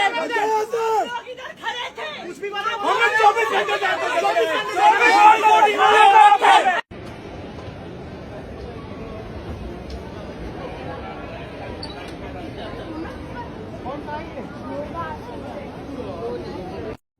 लोग इधर खड़े थे।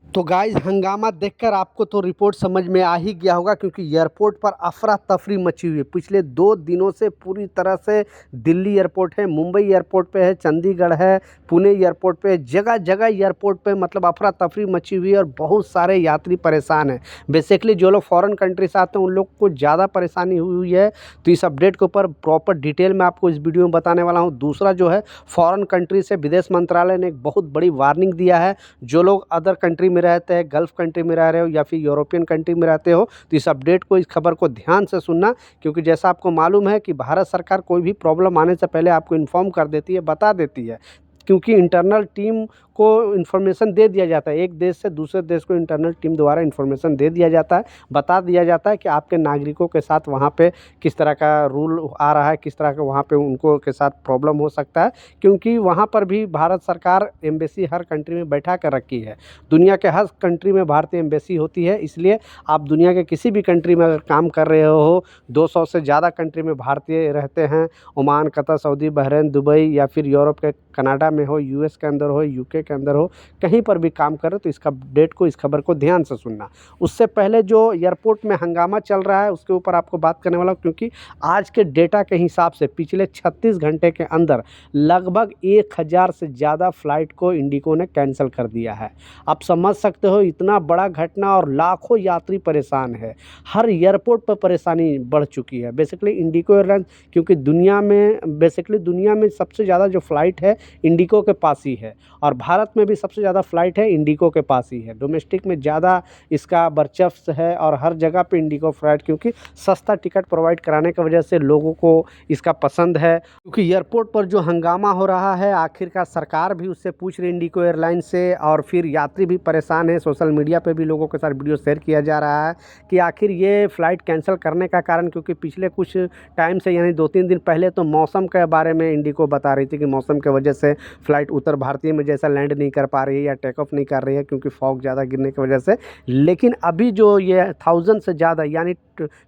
तो गाइस हंगामा देखकर आपको तो रिपोर्ट समझ में आ ही गया होगा, क्योंकि एयरपोर्ट पर अफरा तफरी मची हुई है। पिछले 2 दिनों से पूरी तरह से दिल्ली एयरपोर्ट है, मुंबई एयरपोर्ट पे है, चंडीगढ़ है, पुणे एयरपोर्ट पे है, जगह जगह एयरपोर्ट पे मतलब अफरा तफरी मची हुई है और बहुत सारे यात्री परेशान हैं। बेसिकली जो लोग फॉरेन कंट्री से आते हैं उन लोग को ज़्यादा परेशानी हुई है। तो इस अपडेट के ऊपर प्रॉपर डिटेल में आपको इस वीडियो में बताने वाला हूँ। दूसरा जो है, फॉरेन कंट्री से विदेश मंत्रालय ने एक बहुत बड़ी वार्निंग दिया है। जो लोग अदर कंट्री में रहते हैं, गल्फ़ कंट्री में रह रहे हो या फिर यूरोपियन कंट्री में रहते हो, तो इस अपडेट को, इस खबर को ध्यान से सुनना, क्योंकि जैसा आपको मालूम है कि भारत सरकार कोई भी प्रॉब्लम आने से पहले आपको इन्फॉर्म कर देती है, बता देती है, क्योंकि इंटरनल टीम को इन्फॉर्मेशन दे दिया जाता है। एक देश से दूसरे देश को इंटरनल टीम द्वारा इन्फॉर्मेशन दे दिया जाता है, बता दिया जाता है कि आपके नागरिकों के साथ वहाँ पे किस तरह का रूल आ रहा है, किस तरह का वहाँ पे उनको के साथ प्रॉब्लम हो सकता है। क्योंकि वहाँ पर भी भारत सरकार एम्बेसी हर कंट्री में बैठा कर रखी है। दुनिया के हर कंट्री में भारतीय एम्बेसी होती है, इसलिए आप दुनिया के किसी भी कंट्री में अगर काम कर रहे हो, 200 से ज़्यादा कंट्री में भारतीय रहते हैं, Oman, Qatar, Saudi, Bahrain, Dubai या फिर यूरोप के कनाडा में हो, यूएस के अंदर हो, यूके के अंदर हो, कहीं पर भी काम कर रहे हो, तो इसका अपडेट को, इस खबर को ध्यान से सुनना। उससे पहले जो एयरपोर्ट में हंगामा चल रहा है उसके ऊपर आपको बात करने वाला हूँ, क्योंकि आज के डेटा के हिसाब से पिछले 36 घंटे के अंदर लगभग 1000 से ज़्यादा फ़्लाइट को इंडिगो ने कैंसिल कर दिया है। आप समझ सकते हो इतना बड़ा घटना, और लाखों यात्री परेशान है। हर एयरपोर्ट पर परेशानी बढ़ चुकी है। बेसिकली इंडिगो एयरलाइंस, क्योंकि दुनिया में सबसे ज़्यादा जो फ़्लाइट है इंडिगो के पास ही है, और भारत में भी सबसे ज़्यादा फ़्लाइट है इंडिगो के पास ही है। डोमेस्टिक में ज़्यादा इसका वर्चस्व है, और हर जगह पे इंडिगो फ़्लाइट, क्योंकि सस्ता टिकट प्रोवाइड कराने की वजह से लोगों को इसका पसंद है। क्योंकि एयरपोर्ट पर जो हंगामा हो रहा है, आखिरकार सरकार भी उससे पूछ रही इंडिगो एयरलाइंस से, और फिर यात्री भी परेशान है। सोशल मीडिया पे भी लोगों के साथ वीडियो शेयर किया जा रहा है कि आखिर ये फ़्लाइट कैंसिल करने का कारण, क्योंकि पिछले कुछ टाइम से यानी 2-3 दिन पहले तो मौसम के बारे में इंडिगो बता रही थी कि मौसम की वजह से फ़्लाइट उत्तर भारतीय में जैसा लैंड नहीं कर पा रही है या टेक ऑफ नहीं कर रही है, क्योंकि फॉग ज़्यादा गिरने की वजह से। लेकिन अभी जो ये 1000 से ज़्यादा, यानी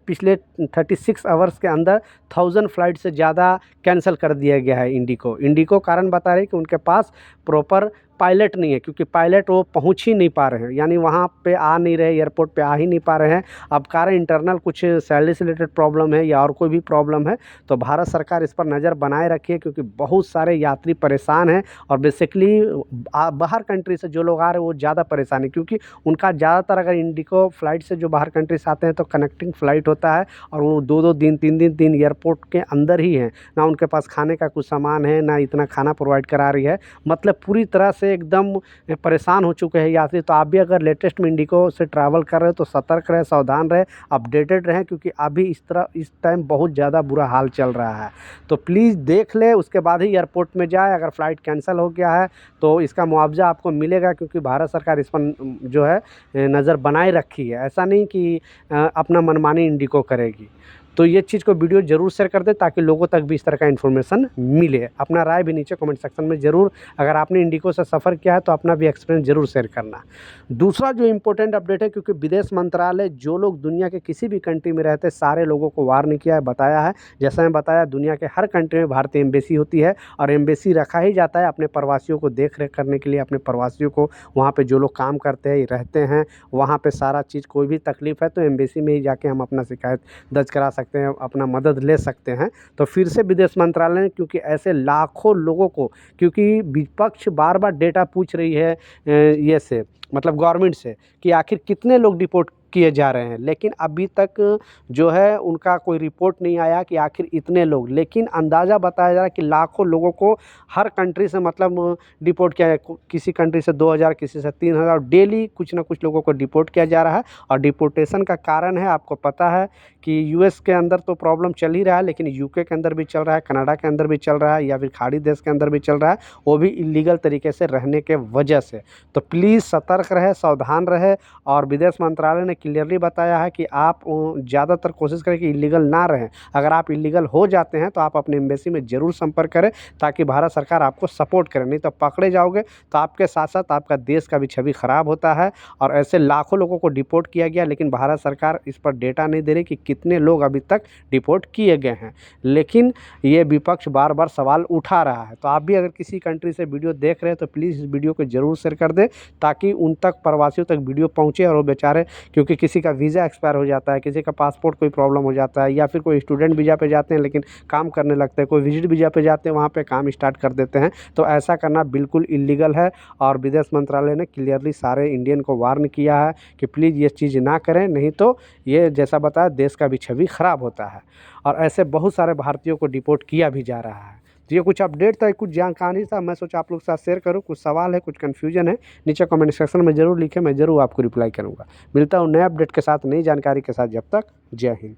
पिछले 36 आवर्स के अंदर 1000 फ़्लाइट से ज़्यादा कैंसिल कर दिया गया है इंडिगो। कारण बता रही है कि उनके पास प्रॉपर पायलट नहीं है, क्योंकि पायलट वो पहुंच ही नहीं पा रहे हैं, यानी वहाँ पे आ नहीं रहे, एयरपोर्ट पे आ ही नहीं पा रहे हैं। अब कारण इंटरनल कुछ सैलरी से रिलेटेड प्रॉब्लम है या और कोई भी प्रॉब्लम है, तो भारत सरकार इस पर नज़र बनाए रखी है, क्योंकि बहुत सारे यात्री परेशान हैं। और बेसिकली बाहर कंट्री से जो लोग आ रहे हैं वो ज़्यादा परेशान है, क्योंकि उनका ज़्यादातर, अगर इंडिगो फ़्लाइट से जो बाहर कंट्री से आते हैं तो कनेक्टिंग फ़्लाइट होता है, और वो 2-2 दिन 3-3 दिन एयरपोर्ट के अंदर ही हैं। ना उनके पास खाने का कुछ सामान है, ना इतना खाना प्रोवाइड करा रही है, मतलब पूरी तरह से एकदम परेशान हो चुके हैं यात्री। तो आप भी अगर लेटेस्ट में इंडिगो से ट्रैवल कर रहे हो तो सतर्क रहें, सावधान रहें, अपडेटेड रहें, क्योंकि अभी इस टाइम बहुत ज़्यादा बुरा हाल चल रहा है। तो प्लीज़ देख ले, उसके बाद ही एयरपोर्ट में जाए। अगर फ़्लाइट कैंसिल हो गया है तो इसका मुआवजा आपको मिलेगा, क्योंकि भारत सरकार इस पर जो है नज़र बनाए रखी है। ऐसा नहीं कि अपना मनमानी इंडिगो करेगी। तो ये चीज़ को वीडियो ज़रूर शेयर कर दें, ताकि लोगों तक भी इस तरह का इन्फॉर्मेशन मिले। अपना राय भी नीचे कमेंट सेक्शन में ज़रूर, अगर आपने इंडिगो से सफ़र किया है तो अपना भी एक्सपीरियंस ज़रूर शेयर करना। दूसरा जो इम्पोर्टेंट अपडेट है, क्योंकि विदेश मंत्रालय जो लोग दुनिया के किसी भी कंट्री में रहते हैं सारे लोगों को वार्न किया है, बताया है। जैसा मैं बताया, दुनिया के हर कंट्री में भारतीय एम्बेसी होती है, और एम्बेसी रखा ही जाता है अपने प्रवासियों को देख रेख करने के लिए, अपने प्रवासियों को, वहाँ पर जो लोग काम करते हैं रहते हैं वहाँ पर सारा चीज़, कोई भी तकलीफ़ है तो एम्बेसी में ही जाके हम अपना शिकायत दर्ज करा सकते हैं, अपना मदद ले सकते हैं। तो फिर से विदेश मंत्रालय ने, क्योंकि ऐसे लाखों लोगों को, क्योंकि विपक्ष बार बार डेटा पूछ रही है ये से, मतलब गवर्नमेंट से, कि आखिर कितने लोग डिपोर्ट किए जा रहे हैं, लेकिन अभी तक जो है उनका कोई रिपोर्ट नहीं आया कि आखिर इतने लोग। लेकिन अंदाज़ा बताया जा रहा है कि लाखों लोगों को हर कंट्री से मतलब डिपोर्ट किया है। किसी कंट्री से 2000, किसी से 3000, डेली कुछ ना कुछ लोगों को डिपोर्ट किया जा रहा है। और डिपोर्टेशन का कारण है, आपको पता है कि यूएस के अंदर तो प्रॉब्लम चल ही रहा है, लेकिन यूके के अंदर भी चल रहा है, कनाडा के अंदर भी चल रहा है, या फिर खाड़ी देश के अंदर भी चल रहा है, वो भी इलीगल तरीके से रहने के वजह से। तो प्लीज़ सतर्क रहे, सावधान रहे। और विदेश मंत्रालय ने क्लियरली बताया है कि आप ज़्यादातर कोशिश करें कि इलीगल ना रहें। अगर आप इलीगल हो जाते हैं तो आप अपने एम्बेसी में ज़रूर संपर्क करें, ताकि भारत सरकार आपको सपोर्ट करे, नहीं तो पकड़े जाओगे तो आपके साथ-साथ आपका देश का भी छवि खराब होता है। और ऐसे लाखों लोगों को डिपोर्ट किया गया, लेकिन भारत सरकार इस पर डेटा नहीं दे रही कि कितने लोग अभी तक डिपोर्ट किए गए हैं। लेकिन ये विपक्ष बार-बार सवाल उठा रहा है। तो आप भी अगर किसी कंट्री से वीडियो देख रहे हैं तो प्लीज़ इस वीडियो को ज़रूर शेयर कर दें, ताकि उन तक, प्रवासियों तक वीडियो पहुँचे और वो बेचारे, क्योंकि किसी का वीज़ा एक्सपायर हो जाता है, किसी का पासपोर्ट कोई प्रॉब्लम हो जाता है, या फिर कोई स्टूडेंट वीज़ा पे जाते हैं लेकिन काम करने लगते हैं, कोई विज़िट वीज़ा पे जाते हैं वहाँ पे काम स्टार्ट कर देते हैं। तो ऐसा करना बिल्कुल इल्लीगल है और विदेश मंत्रालय ने क्लियरली सारे इंडियन को वार्न किया है कि प्लीज़ ये चीज़ ना करें, नहीं तो ये जैसा बताया देश का भी छवि खराब होता है। और ऐसे बहुत सारे भारतीयों को डिपोर्ट किया भी जा रहा है। तो ये कुछ अपडेट था, कुछ जानकारी था, मैं सोचा आप लोग के साथ शेयर करूँ। कुछ सवाल है, कुछ कन्फ्यूजन है, नीचे कमेंट सेक्शन में ज़रूर लिखें, मैं ज़रूर आपको रिप्लाई करूँगा। मिलता हूँ नए अपडेट के साथ, नई जानकारी के साथ। जब तक जय हिंद।